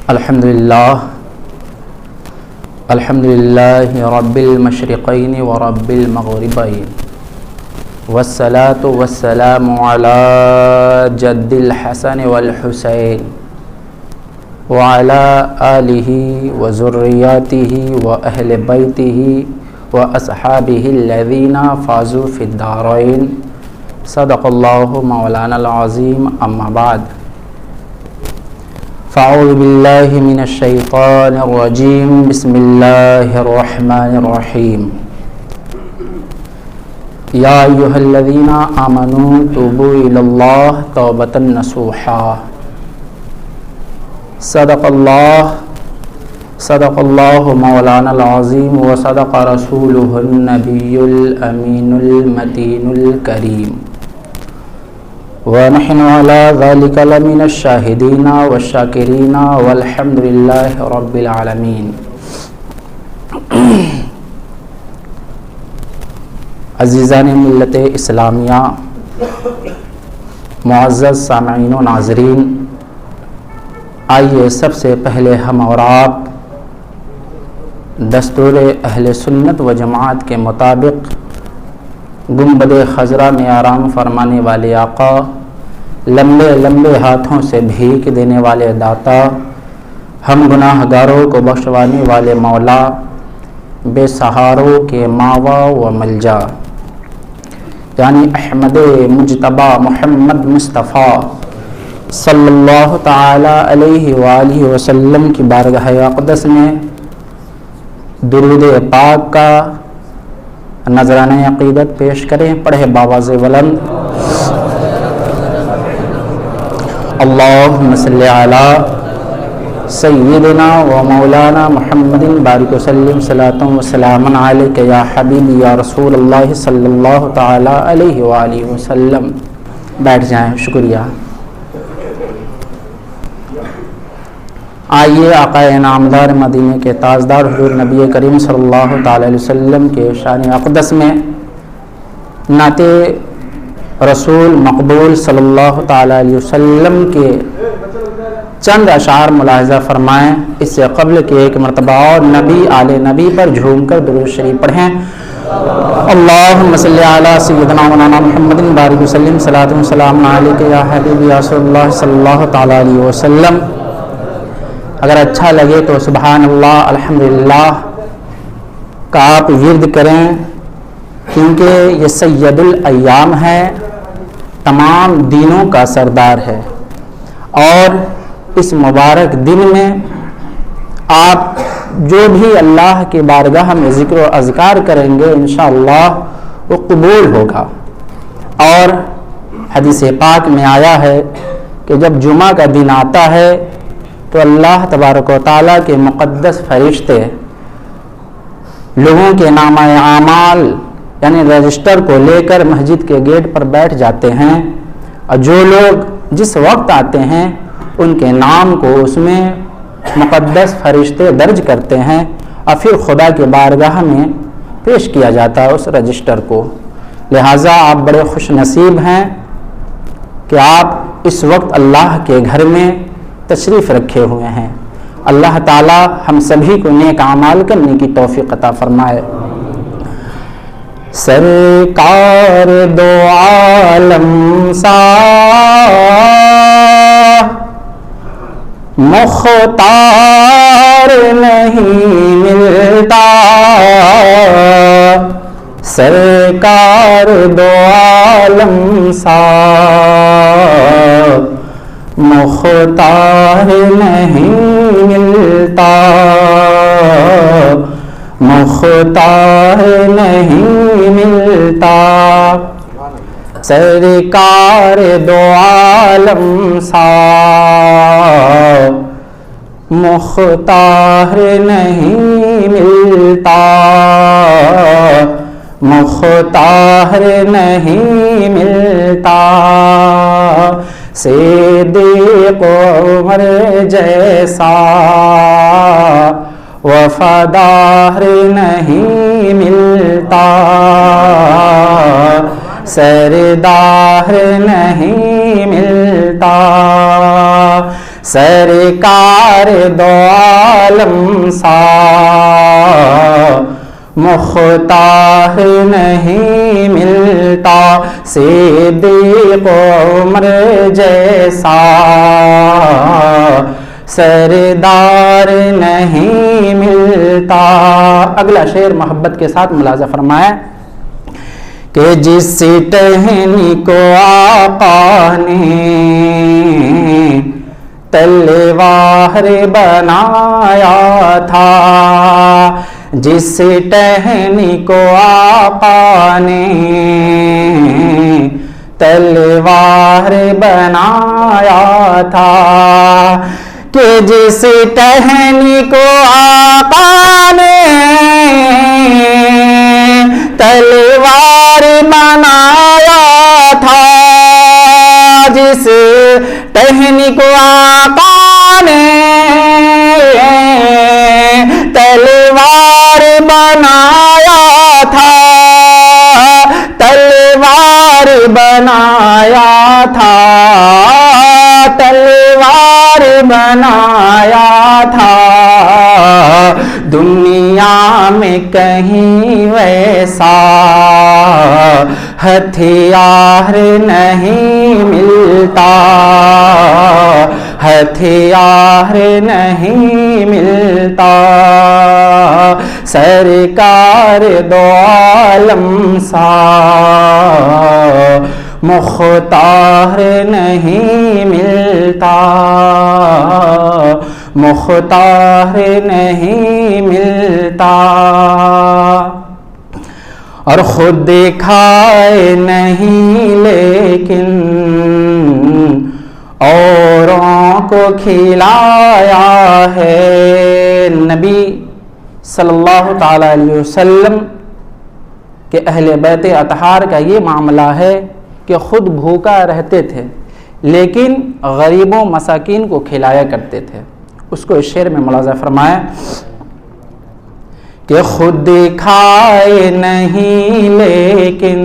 الحمدللہ رب المشرقین ورب المغربین والصلاة والسلام علی جد الحسن والحسین وعلی آلہ وذریاتہ واہل بیتہ واصحابہ الذین فازوا فی الدارین صدق اللہ مولانا العظیم اما بعد فاعوذ باللہ من الشیطان الرجیم بسم اللہ الرحمن الرحیم یا ایہا الذین آمنوا توبوا الی اللہ توبۃ نصوحا صدق اللہ مولانا العظیم وصدق رسولہ النبی الامین المتین الکریم ونحن على ذلك لمن الشاہدین والشاکرین والحمد للہ رب العالمین۔ عزیزان ملت اسلامیہ، معزز سامعین و ناظرین، آئیے سب سے پہلے ہم اور آپ دستور اہل سنت و جماعت کے مطابق گنبد خضرا میں آرام فرمانے والے آقا، لمبے لمبے ہاتھوں سے بھیک دینے والے داتا، ہم گناہ گاروں کو بخشوانے والے مولا، بے سہاروں کے ماوا و ملجا، یعنی احمد مجتبی محمد مصطفیٰ صلی اللہ تعالی علیہ وآلہ وسلم کی بارگاہ اقدس میں درود پاک کا نذرانہ عقیدت پیش کریں۔ پڑھے باواز بلند اللہم صلی علی سیدنا و مولانا محمد بارک وسلم صلاۃ و سلام علیک یا حبیبی یا رسول اللہ صلی اللہ تعالی علیہ وآلہ وسلم۔ بیٹھ جائیں، شکریہ۔ آئیے آقا انعامدار مدینے کے تاجدار حضور نبی کریم صلی اللہ تعالی علیہ وسلم کے شان اقدس میں نعت رسول مقبول صلی اللہ تعالی علیہ وسلم کے چند اشعار ملاحظہ فرمائیں۔ اس سے قبل کہ ایک مرتبہ اور نبی آل نبی پر جھوم کر درود شریف پڑھیں۔ اللہم صلی علی سیدنا مولانا محمد بارک وسلم صلاۃ و سلام علیک یا حبیبی یا رسول اللہ صلی اللہ تعالی علیہ وسلم۔ اگر اچھا لگے تو سبحان اللہ الحمدللہ کا آپ ورد کریں، کیونکہ یہ سید الایام ہے، تمام دینوں کا سردار ہے، اور اس مبارک دن میں آپ جو بھی اللہ کی بارگاہ میں ذکر و اذکار کریں گے انشاءاللہ وہ قبول ہوگا۔ اور حدیث پاک میں آیا ہے کہ جب جمعہ کا دن آتا ہے تو اللہ تبارک و تعالیٰ کے مقدس فرشتے لوگوں کے نامہ اعمال یعنی رجسٹر کو لے کر مسجد کے گیٹ پر بیٹھ جاتے ہیں، اور جو لوگ جس وقت آتے ہیں ان کے نام کو اس میں مقدس فرشتے درج کرتے ہیں، اور پھر خدا کے بارگاہ میں پیش کیا جاتا ہے اس رجسٹر کو۔ لہٰذا آپ بڑے خوش نصیب ہیں کہ آپ اس وقت اللہ کے گھر میں تشریف رکھے ہوئے ہیں۔ اللہ تعالی ہم سبھی کو نیک اعمال کرنے کی توفیق عطا فرمائے۔ سرکار دو عالم سا مختار نہیں ملتا، سرکار دو عالم سا مختار نہیں ملتا، مختار نہیں ملتا، سرکار دو عالم سا مختار نہیں ملتا، مختار نہیں ملتا، صدیق عمر جیسا وفادار نہیں ملتا، سردار نہیں ملتا، سرکار دو عالم سا مختار نہیں ملتا، صدیق عمر جیسا سردار نہیں ملتا۔ اگلا شعر محبت کے ساتھ ملاحظہ فرمائے کہ جس ٹہنی کو آقا نے تلوار بنایا تھا، جس ٹہنی کو آقا نے تلوار بنایا تھا، کہ جس ٹہنی کو آقا نے تلوار بنایا تھا، جس ٹہنی کو آقا نے تلوار بنایا تھا، تلوار بنایا تھا، تلوار بنایا تھا، دنیا میں کہیں ویسا ہتھیار نہیں ملتا، ہتھیار نہیں ملتا، سرکار دو عالم سا مختار نہیں ملتا، مختار نہیں ملتا، اور خود کھائے نہیں لیکن اوروں کو کھلایا ہے۔ نبی صلی اللہ تعالیٰ علیہ وسلم کہ اہل بیت اطہار کا یہ معاملہ ہے کہ خود بھوکا رہتے تھے لیکن غریبوں مساکین کو کھلایا کرتے تھے۔ اس کو اس شعر میں ملاحظہ فرمایا کہ خود کھائے نہیں لیکن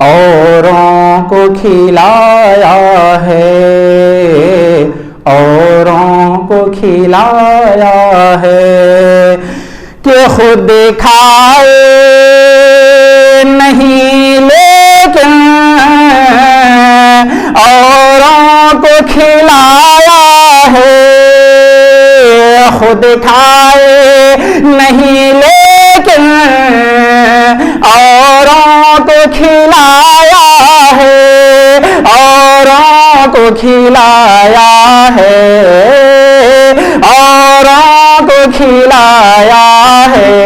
اوروں کو کھلایا ہے، اوروں کو کھلایا ہے، کہ خود کھائے نہیں لیکن اوروں کو کھلایا ہے، خود کھائے نہیں لیکن اوروں کو کھلایا ہے، اوروں کو کھلایا ہے، اوروں کو کھلایا ہے،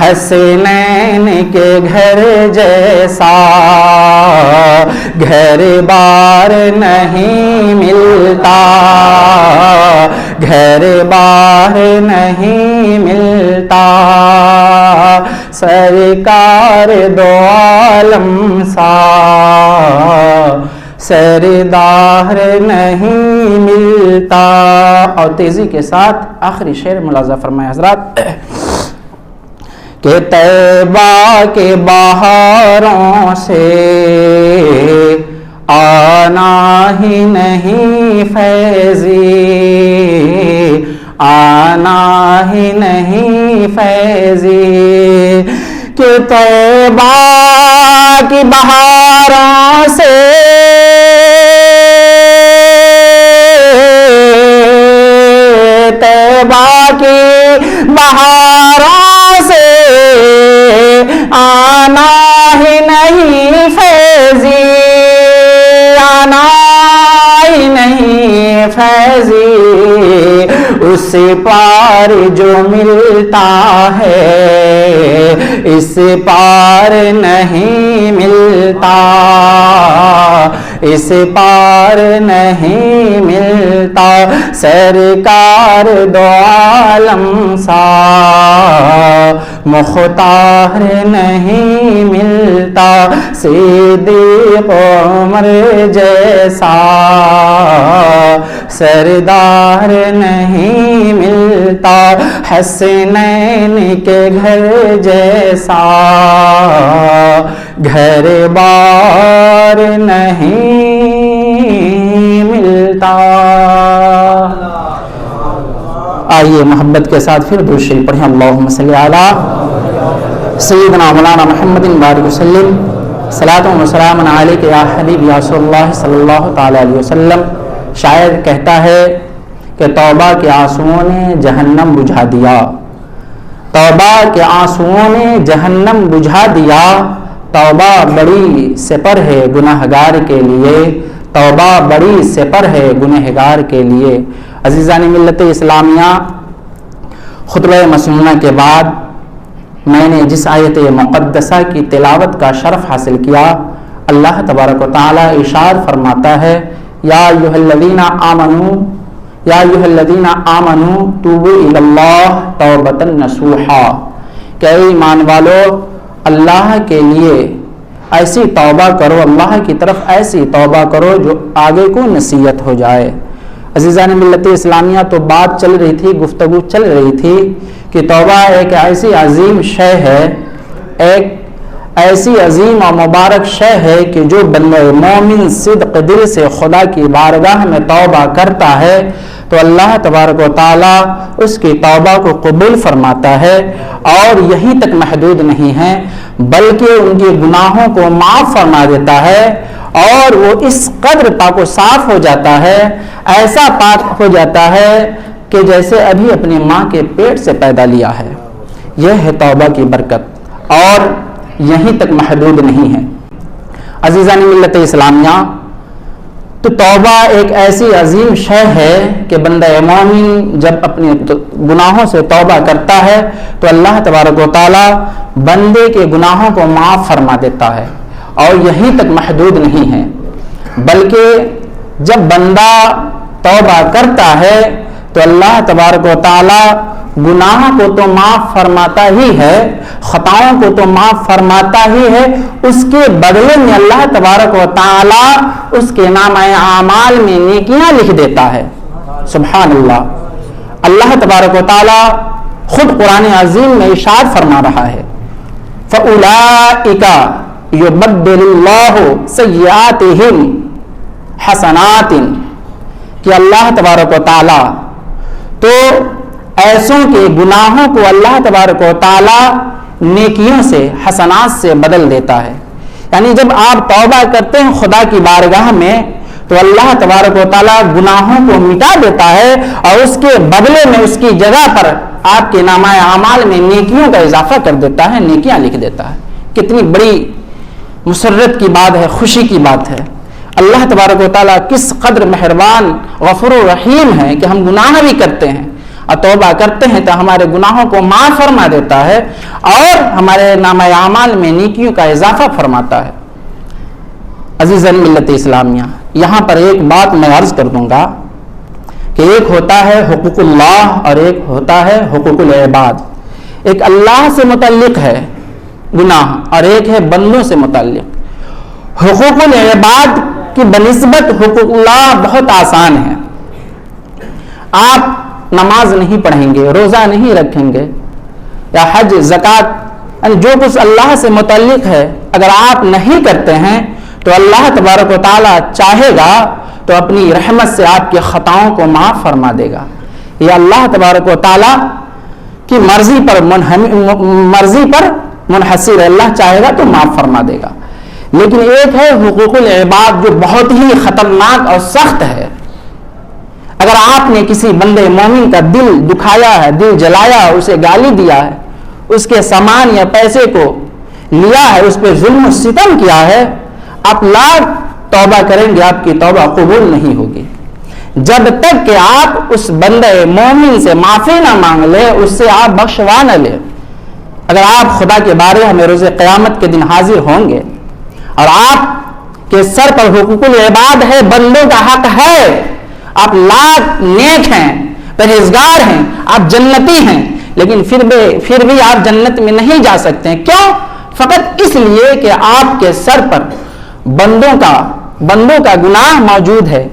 حسنین کے گھر جیسا گھر بار نہیں ملتا، گھر بار نہیں ملتا، سرکار دو عالم سا سردار نہیں ملتا۔ اور تیزی کے ساتھ آخری شعر ملاحظہ فرمائے حضرات کہ طیبہ کے بہاروں سے آنا ہی نہیں فیضی، آنا ہی نہیں فیضی، کہ طیبہ کی بہاروں سے طیبہ کی بہاروں سے آنا ہی نہیں فیضی، آنا ہی نہیں فیضی، اس پار جو ملتا ہے اس پار نہیں ملتا، اس پار نہیں ملتا، سرکار دو عالم سا مختار نہیں ملتا، صدیق عمر جیسا سردار نہیں ملتا، حسنین کے گھر جیسا گھر بار نہیں آئیے محبت کے ساتھ پھر درود شریف پڑھیں. اللہم صلی علی سیدنا مولانا محمد بارک وسلم صلاۃ و سلام علیک یا حبیب یا رسول اللہ صلی اللہ تعالی علیہ وسلم. شاعر کہتا ہے کہ توبہ کے آنسوؤں نے جہنم بجھا دیا، توبہ کے آنسوؤں نے جہنم بجھا دیا، توبہ بڑی سپر ہے گناہگار کے لیے، توبہ بڑی سپر ہے گنہگار کے لیے. عزیزان ملت اسلامیہ، خطبہ مسنونہ کے بعد میں نے جس آیت مقدسہ کی تلاوت کا شرف حاصل کیا، اللہ تبارک و تعالی ارشاد فرماتا ہے یا ایھا الذین آمنوا یا ایھا الذین آمنوا توبوا الی اللہ توبۃ نصوحا، کہ اے ایمان والو اللہ کے لیے ایسی توبہ کرو، اللہ کی طرف ایسی توبہ کرو جو آگے کو نصیحت ہو جائے. عزیزان ملت اسلامیہ، تو بات چل رہی تھی، گفتگو چل رہی تھی کہ توبہ ایک ایسی عظیم شے ہے، ایک ایسی عظیم اور مبارک شے ہے کہ جو بندہ مومن صدق دل سے خدا کی بارگاہ میں توبہ کرتا ہے تو اللہ تبارک و تعالی اس کی توبہ کو قبول فرماتا ہے، اور یہیں تک محدود نہیں ہے بلکہ ان کے گناہوں کو معاف فرما دیتا ہے، اور وہ اس قدر پاک و صاف ہو جاتا ہے، ایسا پاک ہو جاتا ہے کہ جیسے ابھی اپنی ماں کے پیٹ سے پیدا لیا ہے. یہ ہے توبہ کی برکت، اور یہیں تک محدود نہیں ہے. عزیزان ملت اسلامیہ، تو توبہ ایک ایسی عظیم شے ہے کہ بندہ مومن جب اپنے گناہوں سے توبہ کرتا ہے تو اللہ تبارک و تعالی بندے کے گناہوں کو معاف فرما دیتا ہے، اور یہیں تک محدود نہیں ہے بلکہ جب بندہ توبہ کرتا ہے تو اللہ تبارک و تعالی گناہوں کو تو معاف فرماتا ہی ہے، خطاؤں کو تو معاف فرماتا ہی ہے، اس کے بدلے میں اللہ تبارک و تعالی اس کے نامہ اعمال میں نیکیاں لکھ دیتا ہے. سبحان اللہ. اللہ تبارک و تعالی خود قرآن عظیم میں ارشاد فرما رہا ہے فَأُولَئِكَ يُبَدِّلُ اللَّهُ سَيِّئَاتِهِمْ حَسَنَاتٍ، کہ اللہ تبارک و تعالی تو ایسوں کے گناہوں کو اللہ تبارک و تعالی نیکیوں سے، حسنات سے بدل دیتا ہے. یعنی جب آپ توبہ کرتے ہیں خدا کی بارگاہ میں تو اللہ تبارک و تعالی گناہوں کو مٹا دیتا ہے، اور اس کے بدلے میں اس کی جگہ پر آپ کے نامہ اعمال میں نیکیوں کا اضافہ کر دیتا ہے، نیکیاں لکھ دیتا ہے. کتنی بڑی مسرت کی بات ہے، خوشی کی بات ہے. اللہ تبارک و تعالیٰ کس قدر مہربان غفور و رحیم ہے کہ ہم گناہ بھی کرتے ہیں اور توبہ کرتے ہیں تو ہمارے گناہوں کو معاف فرما دیتا ہے اور ہمارے نامہ اعمال میں نیکیوں کا اضافہ فرماتا ہے. عزیزان ملت اسلامیہ، یہاں پر ایک بات میں عرض کر دوں گا کہ ایک ہوتا ہے حقوق اللہ اور ایک ہوتا ہے حقوق العباد. ایک اللہ سے متعلق ہے گناہ اور ایک ہے بندوں سے متعلق. حقوق العباد کی بنسبت حقوق اللہ بہت آسان ہے. آپ نماز نہیں پڑھیں گے، روزہ نہیں رکھیں گے یا حج زکوٰۃ، جو کچھ اللہ سے متعلق ہے اگر آپ نہیں کرتے ہیں تو اللہ تبارک و تعالیٰ چاہے گا تو اپنی رحمت سے آپ کے خطاؤں کو معاف فرما دے گا. یہ اللہ تبارک و تعالیٰ کی مرضی پر منحصر ہے. اللہ چاہے گا تو معاف فرما دے گا. لیکن ایک ہے حقوق العباد جو بہت ہی خطرناک اور سخت ہے. اگر آپ نے کسی بندے مومن کا دل دکھایا ہے، دل جلایا ہے، اسے گالی دیا ہے، اس کے سامان یا پیسے کو لیا ہے، اس پہ ظلم و ستم کیا ہے، آپ لاکھ توبہ کریں گے آپ کی توبہ قبول نہیں ہوگی جب تک کہ آپ اس بندے مومن سے معافی نہ مانگ لیں، اس سے آپ بخشوا نہ لیں. اگر آپ خدا کے بارے میں روز قیامت کے دن حاضر ہوں گے اور آپ کے سر پر حقوق العباد ہے، بندوں کا حق ہے، آپ لاکھ نیک ہیں، پرہیزگار ہیں، آپ جنتی ہیں، لیکن پھر بھی آپ جنت میں نہیں جا سکتے ہیں. کیوں؟ فقط اس لیے کہ آپ کے سر پر بندوں کا گناہ موجود ہے.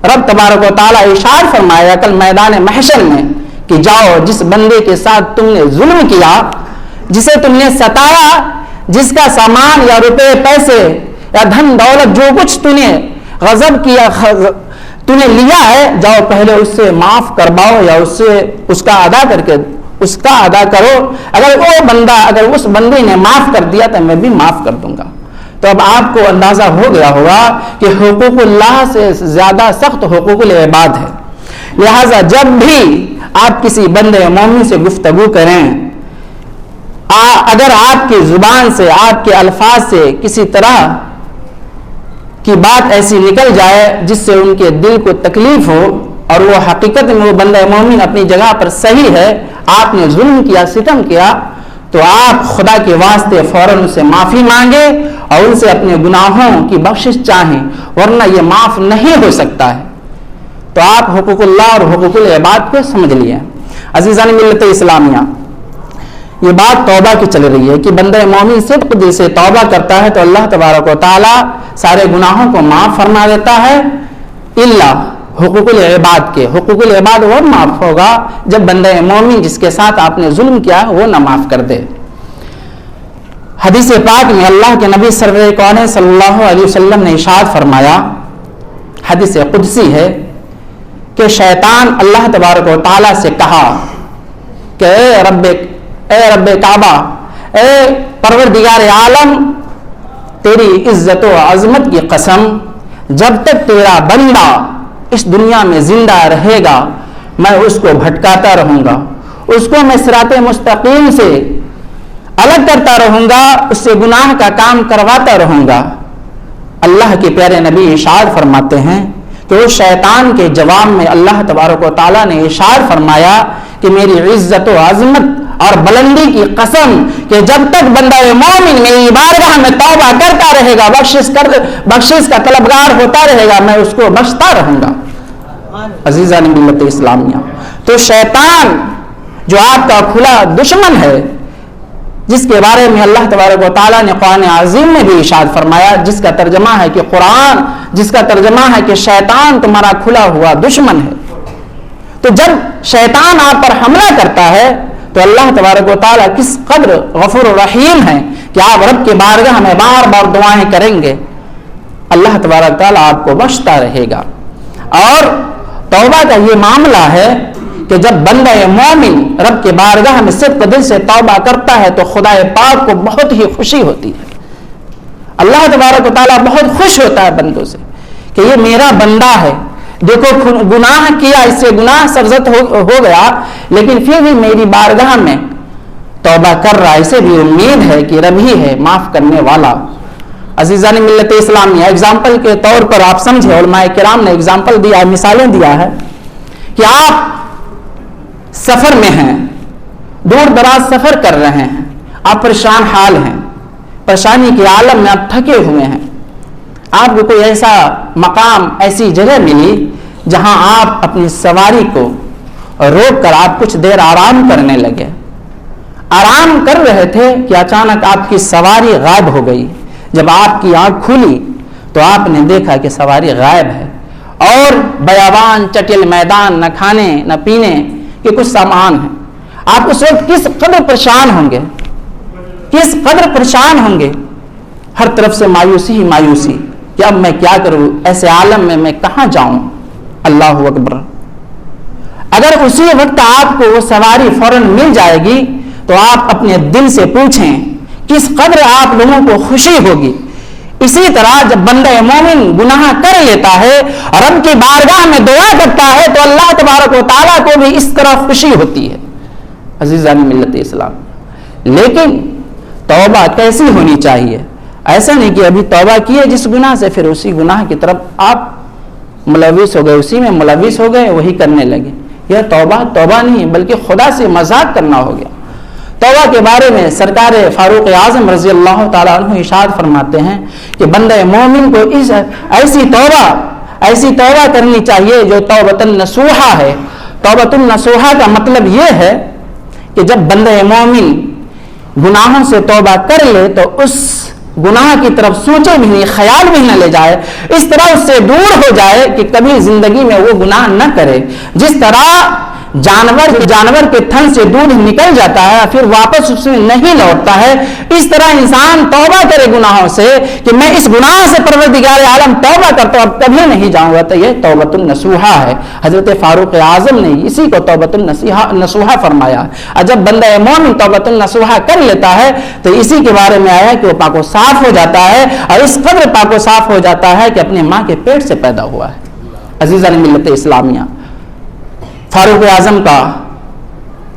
رب تبارک و تعالیٰ ارشاد فرمایا کل میدان محشر میں کہ جاؤ جس بندے کے ساتھ تم نے ظلم کیا، جسے تم نے ستایا، جس کا سامان یا روپے پیسے یا دھن دولت جو کچھ تم نے غصب کیا، تو نے لیا ہے جاؤ پہلے اس سے معاف کرواؤ یا اس کا ادا کرو. اگر اس بندے نے معاف کر دیا تو میں بھی معاف کر دوں گا. تو اب آپ کو اندازہ ہو گیا ہوگا کہ حقوق اللہ سے زیادہ سخت حقوق العباد ہے. لہذا جب بھی آپ کسی بندے مومن سے گفتگو کریں، اگر آپ کی زبان سے، آپ کے الفاظ سے کسی طرح کی بات ایسی نکل جائے جس سے ان کے دل کو تکلیف ہو اور وہ حقیقت میں وہ بندہ مومن اپنی جگہ پر صحیح ہے، آپ نے ظلم کیا، ستم کیا، تو آپ خدا کے واسطے فوراً ان سے معافی مانگے اور ان سے اپنے گناہوں کی بخشش چاہیں، ورنہ یہ معاف نہیں ہو سکتا ہے. تو آپ حقوق اللہ اور حقوق العباد کو سمجھ لیے. عزیزان ملت اسلامیہ، یہ بات توبہ کی چل رہی ہے کہ بندہ مومن صدق دل سے توبہ کرتا ہے تو اللہ تبارک و تعالی سارے گناہوں کو معاف فرما دیتا ہے، الا حقوق العباد کے. حقوق العباد وہ معاف ہوگا جب بندہ مومن جس کے ساتھ آپ نے ظلم کیا وہ نہ معاف کر دے. حدیث پاک میں اللہ کے نبی سرور کون صلی اللہ علیہ وسلم نے ارشاد فرمایا، حدیث قدسی ہے کہ شیطان اللہ تبارک و تعالی سے کہا کہ اے رب کعبہ، اے پروردگار عالم، تیری عزت و عظمت کی قسم، جب تک تیرا بندہ اس دنیا میں زندہ رہے گا میں اس کو بھٹکاتا رہوں گا، اس کو میں صراط مستقیم سے الگ کرتا رہوں گا، اس سے گناہ کا کام کرواتا رہوں گا. اللہ کے پیارے نبی ارشاد فرماتے ہیں کہ اس شیطان کے جواب میں اللہ تبارک و تعالیٰ نے ارشاد فرمایا کہ میری عزت و عظمت اور بلندی کی قسم کہ جب تک بندہ مومن میری بارگاہ میں توبہ کرتا رہے گا، بخشش کا طلبگار ہوتا رہے گا، میں اس کو بخشتا رہوں گا. عزیزان ملت اسلامیہ، تو شیطان جو آپ کا کھلا دشمن ہے، جس کے بارے میں اللہ تبارک و تعالیٰ نے قرآن عظیم میں بھی ارشاد فرمایا، جس کا ترجمہ ہے کہ قرآن، جس کا ترجمہ ہے کہ شیطان تمہارا کھلا ہوا دشمن ہے. تو جب شیطان آپ پر حملہ کرتا ہے تو اللہ تبارک و تعالیٰ کس قدر غفور رحیم ہے کہ آپ رب کے بارگاہ میں بار بار دعائیں کریں گے، اللہ تبارک و تعالیٰ آپ کو بخشتا رہے گا. اور توبہ کا یہ معاملہ ہے کہ جب بندہ مومن رب کے بارگاہ میں صدق دل سے توبہ کرتا ہے تو خدا پاک کو بہت ہی خوشی ہوتی ہے. اللہ تبارک و تعالیٰ بہت خوش ہوتا ہے بندوں سے کہ یہ میرا بندہ ہے، دیکھو گناہ کیا، اس سے گناہ سرزد ہو گیا، لیکن پھر بھی میری بارگاہ میں توبہ کر رہا ہے، اسے بھی امید ہے کہ رب ہی ہے معاف کرنے والا. عزیزان ملت اسلامیہ، اگزامپل کے طور پر آپ سمجھے، علماء کرام نے اگزامپل دیا، مثالیں دیا ہے کہ آپ سفر میں ہیں، دور دراز سفر کر رہے ہیں، آپ پریشان حال ہیں، پریشانی کے عالم میں آپ تھکے ہوئے ہیں، آپ کو کوئی ایسا مقام، ایسی جگہ ملی جہاں آپ اپنی سواری کو روک کر آپ کچھ دیر آرام کرنے لگے. آرام کر رہے تھے کہ اچانک آپ کی سواری غائب ہو گئی. جب آپ کی آنکھ کھلی تو آپ نے دیکھا کہ سواری غائب ہے اور بیابان چٹل میدان، نہ کھانے نہ پینے کے کچھ سامان ہیں. آپ اس وقت کس قدر پریشان ہوں گے، کس قدر پریشان ہوں گے. ہر طرف سے مایوسی ہی مایوسی کہ اب میں کیا کروں، ایسے عالم میں کہاں جاؤں. اللہ اکبر. اگر اسی وقت آپ کو وہ سواری فوراً مل جائے گی تو آپ اپنے دل سے پوچھیں کس قدر آپ لوگوں کو خوشی ہوگی. اسی طرح جب بندہ مومن گناہ کر لیتا ہے اور رب کی بارگاہ میں دعا کرتا ہے تو اللہ تبارک و تعالیٰ کو بھی اس طرح خوشی ہوتی ہے. عزیزان ملت اسلام، لیکن توبہ کیسی ہونی چاہیے؟ ایسا نہیں کہ ابھی توبہ کیے جس گناہ سے پھر اسی گناہ کی طرف آپ ملوث ہو گئے، اسی میں ملوث ہو گئے، وہی کرنے لگے. یہ توبہ نہیں بلکہ خدا سے مذاق کرنا ہو گیا. توبہ کے بارے میں سرکار فاروق اعظم رضی اللہ تعالیٰ عنہ ارشاد فرماتے ہیں کہ بندہ مومن کو ایسی توبہ کرنی چاہیے جو توبۃ النصوحہ ہے. توبۃ النصوحہ کا مطلب یہ ہے کہ جب بندہ مومن گناہوں سے توبہ کر لے تو اس گناہ کی طرف سوچے بھی نہیں، خیال بھی نہ لے جائے، اس طرح اس سے دور ہو جائے کہ کبھی زندگی میں وہ گناہ نہ کرے. جس طرح جانور کے تھن سے دودھ نکل جاتا ہے پھر واپس اس میں نہیں لوٹتا ہے، اس طرح انسان توبہ کرے گناہوں سے کہ میں اس گناہ سے پروردگار عالم توبہ کرتا ہوں اب کبھی نہیں جاؤں گا، تو یہ توبۃ النصوحہ ہے۔ حضرت فاروق اعظم نے اسی کو توبۃ النصوحہ فرمایا۔ اور جب بندہ مومن توبۃ النصوحہ کر لیتا ہے تو اسی کے بارے میں آیا کہ وہ پاک و صاف ہو جاتا ہے، اور اس قدر پاک و صاف ہو جاتا ہے کہ اپنے ماں کے پیٹ سے پیدا ہوا ہے۔ عزیزان ملت اسلامیہ، فاروق اعظم کا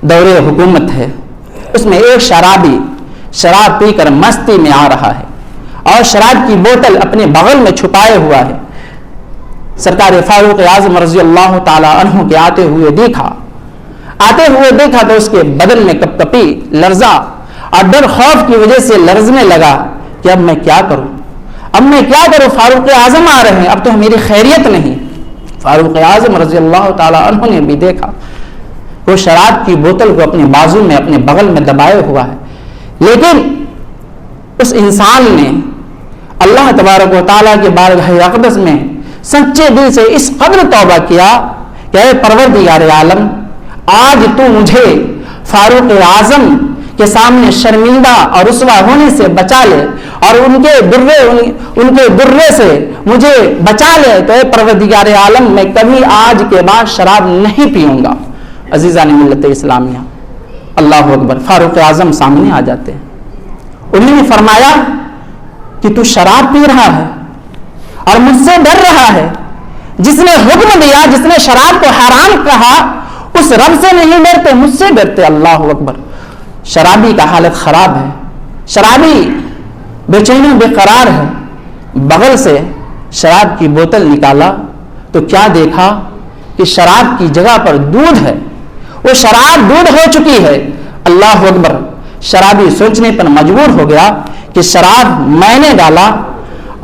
دور حکومت ہے، اس میں ایک شرابی شراب پی کر مستی میں آ رہا ہے اور شراب کی بوتل اپنے بغل میں چھپائے ہوا ہے۔ سرکار فاروق اعظم رضی اللہ تعالی عنہ کے آتے ہوئے دیکھا تو اس کے بدن میں کپ کپی لرزا اور ڈر خوف کی وجہ سے لرزنے لگا کہ اب میں کیا کروں، فاروق اعظم آ رہے ہیں، اب تو میری خیریت نہیں۔ فاروق اعظم رضی اللہ تعالی عنہ نے بھی دیکھا وہ شراب کی بوتل کو اپنے بازو میں اپنے بغل میں دبائے ہوا ہے، لیکن اس انسان نے اللہ تبارک و تعالیٰ کے بارگاہ اقدس میں سچے دل سے اس قدر توبہ کیا کہ اے پروردگار عالم، آج تو مجھے فاروق اعظم کے سامنے شرمندہ اور رسوا ہونے سے بچا لے اور ان کے درے سے مجھے بچا لے، تو اے پروردگار عالم میں کبھی آج کے بعد شراب نہیں پیوں گا۔ عزیزان ملت اسلامیہ، اللہ اکبر، فاروق اعظم سامنے آ جاتے ہیں۔ انہوں نے فرمایا کہ تو شراب پی رہا ہے اور مجھ سے ڈر رہا ہے، جس نے حکم دیا، جس نے شراب کو حرام کہا، اس رب سے نہیں ڈرتے، مجھ سے ڈرتے۔ اللہ اکبر۔ شرابی کا حالت خراب ہے، شرابی بے چین و بے قرار ہے، بغل سے شراب کی بوتل نکالا تو کیا دیکھا کہ شراب کی جگہ پر دودھ ہے، وہ شراب دودھ ہو چکی ہے۔ اللہ اکبر۔ شرابی سوچنے پر مجبور ہو گیا کہ شراب میں نے ڈالا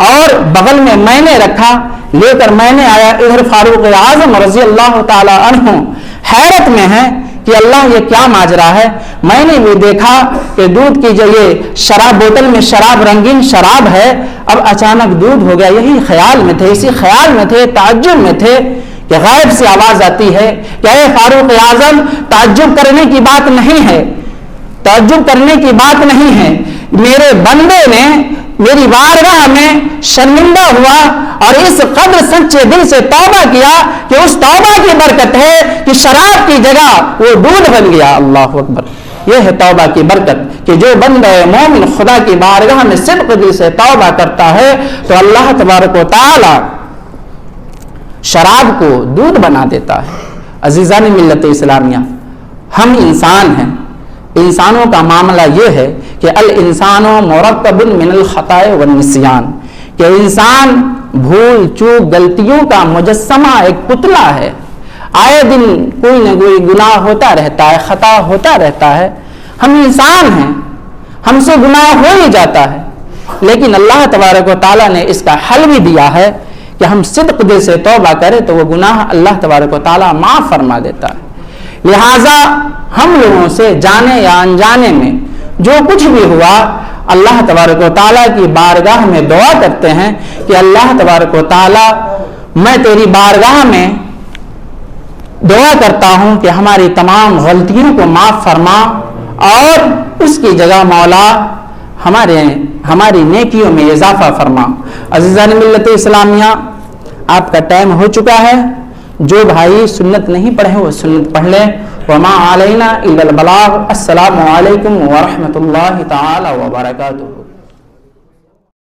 اور بغل میں میں نے رکھا، لے کر میں نے آیا۔ ادھر فاروق اعظم رضی اللہ تعالی عنہ حیرت میں ہے کہ اللہ یہ کیا ماجرا ہے، میں نے بھی دیکھا کہ دودھ کی جگہ شراب، بوتل میں شراب، رنگین شراب ہے، اب اچانک دودھ ہو گیا۔ یہی خیال میں تھے، اسی خیال میں تھے، تعجب میں تھے کہ غیب سے آواز آتی ہے کہ اے فاروق اعظم، تعجب کرنے کی بات نہیں ہے، تعجب کرنے کی بات نہیں ہے، میرے بندے نے میری بارگاہ میں شرمندہ ہوا اور اس قدر سچے دل سے توبہ کیا کہ اس توبہ کی برکت ہے کہ شراب کی جگہ وہ دودھ بن گیا۔ اللہ اکبر۔ یہ ہے توبہ کی برکت کہ جو بندہ مومن خدا کی بارگاہ میں صدق دل سے توبہ کرتا ہے تو اللہ تبارک و تعالی شراب کو دودھ بنا دیتا ہے۔ عزیزان ملت اسلامیہ، ہم انسان ہیں، انسانوں کا معاملہ یہ ہے کہ الانسان مرکب من الخطاء والنسیان، کہ انسان بھول چوک غلطیوں کا مجسمہ، ایک پتلا ہے، آئے دن کوئی نہ کوئی گناہ ہوتا رہتا ہے، خطا ہوتا رہتا ہے۔ ہم انسان ہیں، ہم سے گناہ ہو ہی جاتا ہے، لیکن اللہ تبارک و تعالیٰ نے اس کا حل بھی دیا ہے کہ ہم صدق دل سے توبہ کریں تو وہ گناہ اللہ تبارک و تعالیٰ معاف فرما دیتا ہے۔ لہٰذا ہم لوگوں سے جانے یا انجانے میں جو کچھ بھی ہوا، اللہ تبارک و تعالیٰ کی بارگاہ میں دعا کرتے ہیں کہ اللہ تبارک و تعالیٰ، میں تیری بارگاہ میں دعا کرتا ہوں کہ ہماری تمام غلطیوں کو معاف فرما اور اس کی جگہ مولا ہماری نیکیوں میں اضافہ فرما۔ عزیزان ملت اسلامیہ، آپ کا ٹائم ہو چکا ہے، جو بھائی سنت نہیں پڑھے وہ سنت پڑھ لیں۔ وما علینا الا البلاغ۔ السلام علیکم ورحمۃ اللہ تعالی وبرکاتہ۔